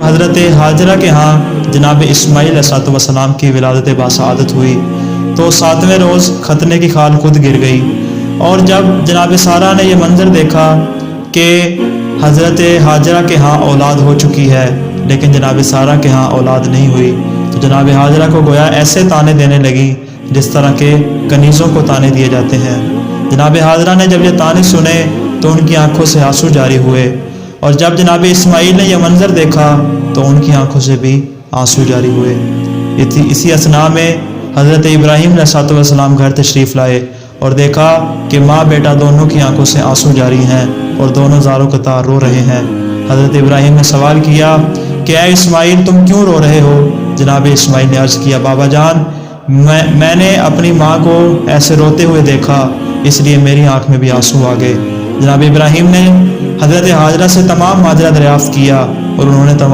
حضرت حاجرہ کے ہاں جناب اسماعیل علیہ السلام کی ولادت باسعادت ہوئی تو 7ویں روز ختنے کی کھال خود گر گئی، اور جب جناب سارہ نے یہ منظر دیکھا کہ حضرت حاجرہ کے ہاں اولاد ہو چکی ہے لیکن جناب سارہ کے ہاں اولاد نہیں ہوئی، تو جناب حاجرہ کو گویا ایسے تانے دینے لگی جس طرح کے کنیزوں کو تانے دیے جاتے ہیں۔ جناب حاجرہ نے جب یہ تانے سنے تو ان کی آنکھوں سے آنسو جاری ہوئے، اور جب جناب اسماعیل نے یہ منظر دیکھا تو ان کی آنکھوں سے بھی آنسو جاری ہوئے۔ اسی اثناء میں حضرت ابراہیم علیہ السلام گھر تشریف لائے اور دیکھا کہ ماں بیٹا دونوں کی آنکھوں سے آنسو جاری ہیں اور دونوں زاروں قطار رو رہے ہیں۔ حضرت ابراہیم نے سوال کیا کہ اے اسماعیل تم کیوں رو رہے ہو؟ جناب اسماعیل نے عرض کیا بابا جان میں نے اپنی ماں کو ایسے روتے ہوئے دیکھا اس لیے میری آنکھ میں بھی آنسو آ گئے۔ جناب ابراہیم نے حضرت حاجرہ سے تمام ماجرا دریافت کیا اور انہوں نے تمام